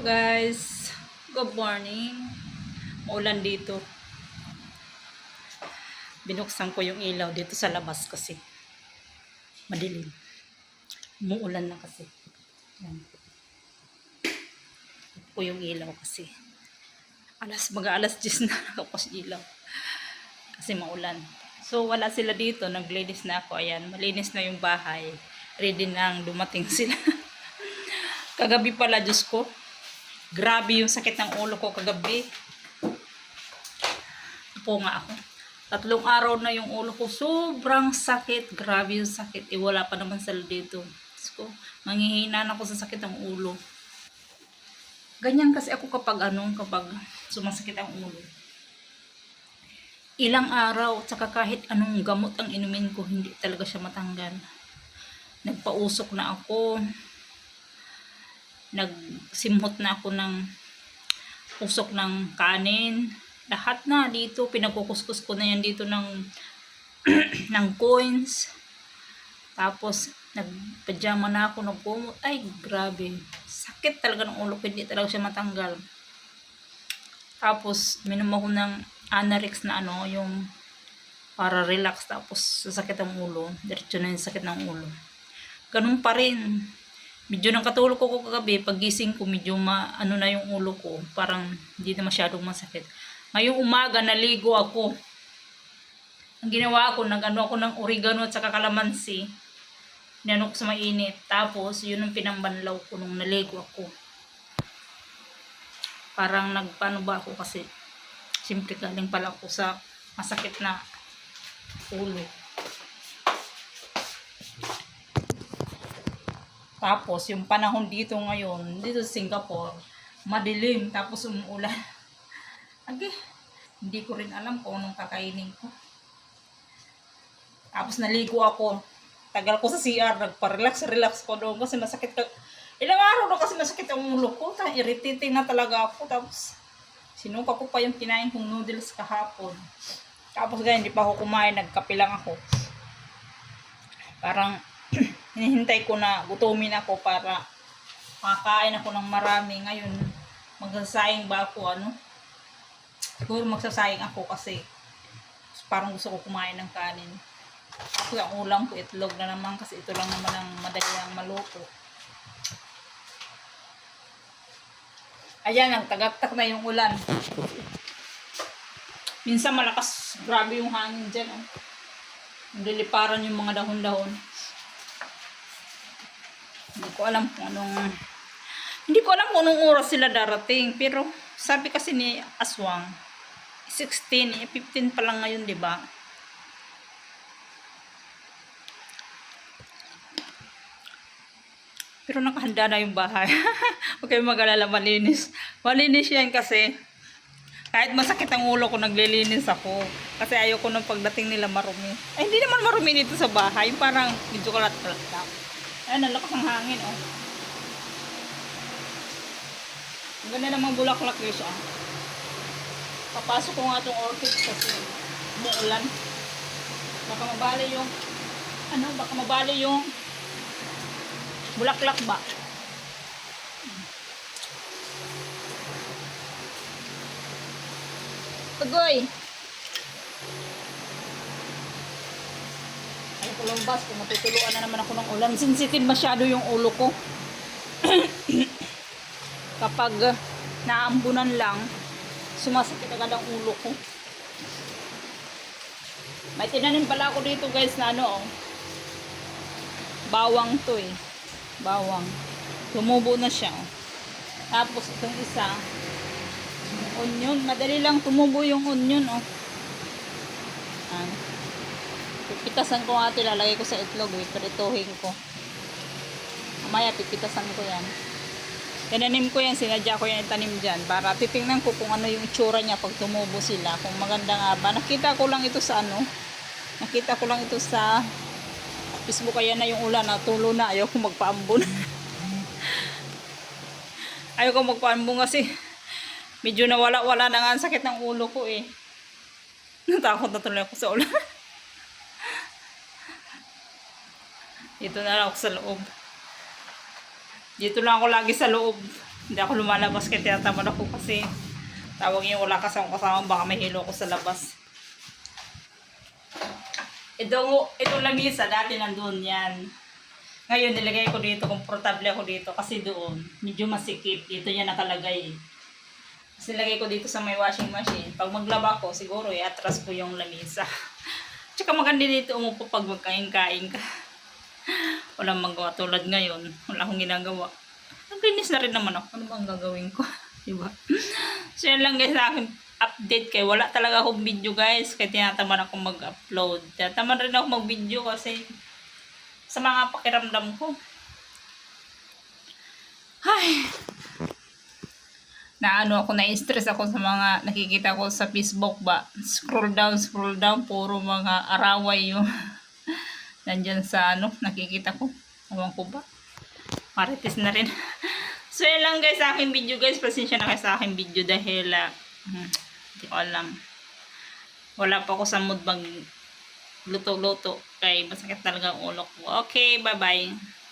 Guys, good morning. Maulan dito. Binuksan ko yung ilaw dito sa labas kasi madilim. Muulan na kasi. Yan. Ito yung ilaw kasi. Alas 10 na nakapos ilaw. Kasi maulan. So wala sila dito, naglinis na ako. Ayan, malinis na yung bahay. Ready nang dumating sila. Kagabi pala, Diyos ko. Grabe yung sakit ng ulo ko kagabi. Po nga ako. 3 araw na yung ulo ko. Sobrang sakit. Grabe yung sakit. Wala pa naman sila dito. So, manghihina na ako sa sakit ng ulo. Ganyan kasi ako kapag sumasakit ang ulo. Ilang araw, tsaka kahit anong gamot ang inumin ko, hindi talaga siya matanggal. Nagpausok na ako. Nagsimhot na ako ng usok ng kanin. Lahat na dito, pinagkukuskus ko na yan dito ng ng coins. Tapos nagpajama na ako, nagkumot. Ay, grabe. Sakit talaga ng ulo ko, hindi talaga siya matanggal. Tapos minom ako ng Anarex na yung para relax, tapos sasakit ang ulo. Diretso na yung sakit ng ulo. Ganun pa rin. Medyo nang katulog ko kagabi, paggising ko medyo na yung ulo ko, parang hindi na masyadong masakit. Ngayong umaga naligo ako. Ang ginawa ko, ako ng oregano at saka kalamansi. Ninanok sa mainit. Tapos yun ang pinambanlaw ko nung naligo ako. Parang nagpaano ba ako kasi siyempre galing pala ako sa masakit na ulo. Tapos, yung panahon dito ngayon, dito sa Singapore, madilim, tapos umuulan. Okay, hindi ko rin alam kung anong kakainin ko. Tapos naligo ako. Tagal ko sa CR, nagpa-relax ko doon kasi masakit. Ilang araw na kasi masakit ang ulo ko. Irritating na talaga ako. Tapos, sinuka ko pa yung kinain kong noodles kahapon. Tapos ganyan, hindi pa ako kumain, nagkape lang ako. Parang, hinihintay ko na gutumin ako para makakain ako ng marami. Ngayon, magsasayang ba ako siguro magsasayang ako kasi parang gusto ko kumain ng kanin. Ako ang ulam ko, itlog na naman kasi ito lang naman ang madali ang maluto. Ayan, nagtagaktak na yung ulan. Minsan malakas, grabe yung hangin dyan. Nililiparan yung mga dahon-dahon. Hindi ko alam kung anong oras sila darating. Pero sabi kasi ni Aswang, 16, 15 pa lang ngayon, di ba? Pero nakahanda na yung bahay. Huwag kayong mag-alala, malinis. Malinis yan kasi kahit masakit ang ulo ko, naglilinis ako. Kasi ayoko nung pagdating nila marumi. Ay, hindi naman marumi dito sa bahay. Parang medyo kalat-kalat lang. Ayan, nalakas ang hangin, Ang ganda namang bulaklak guys, Papasok ko nga itong orchid kasi umuulan. Baka mabali yung bulaklak ba? Tagoy! Ayaw ko lumbas kung matutuluan na naman ako ng ulan. Sensitive masyado yung ulo ko. Kapag naambunan lang, sumasakit agad ang ulo ko. May tinanim pala ako dito guys na bawang to bawang. Tumubo na siya Tapos itong isa, onion. Madali lang tumubo yung onion Pipitasan ko nga ito, lalagay ko sa itlog, prituhin ko. Mamaya pipitasan ko yan. Tinanim ko yan, sinadya ko yan itanim dyan para titingnan ko kung ano yung itsura niya pag tumubo sila, kung maganda nga ba. Nakita ko lang ito sa Facebook. Kaya na yung ulan, natulo na, ayaw ko magpaambon. Ayaw ko magpaambon kasi medyo nawala-wala na nga ang sakit ng ulo ko Natakot na tuloy ako sa ulan. Dito na lang ako sa loob. Dito lang ako lagi sa loob. Hindi ako lumalabas kaya tinatamad ako kasi tawag yung wala kasama baka may hilo ko sa labas. Itong lamisa dati nandun yan. Ngayon nilagay ko dito, komportable ako dito kasi doon medyo masikip. Dito yan nakalagay. Kasi lagay ko dito sa may washing machine. Pag maglaba ko siguro atras ko yung lamisa. Tsaka maganda dito umupo pag magkain-kain ka. Walang magawa tulad ngayon. Wala akong ginagawa. Naglinis na rin naman ako. Ano bang gagawin ko? Diba? So yan lang guys sa akin update kay wala talaga akong video guys. Kaya tinataman ako mag-upload. Tinataman rin ako mag-video kasi sa mga pakiramdam ko. Ay. Ako na-stress ako sa mga nakikita ko sa Facebook ba. Scroll down. Puro mga araway yung nandyan sa nakikita ko. Ewan ko ba. Marites na rin. So yan lang guys sa aking video guys. Pasensya na kayo sa aking video dahil hindi ko alam. Wala pa ako sa mood mag luto-luto. Kaya masakit talaga ang ulo ko. Okay, bye-bye.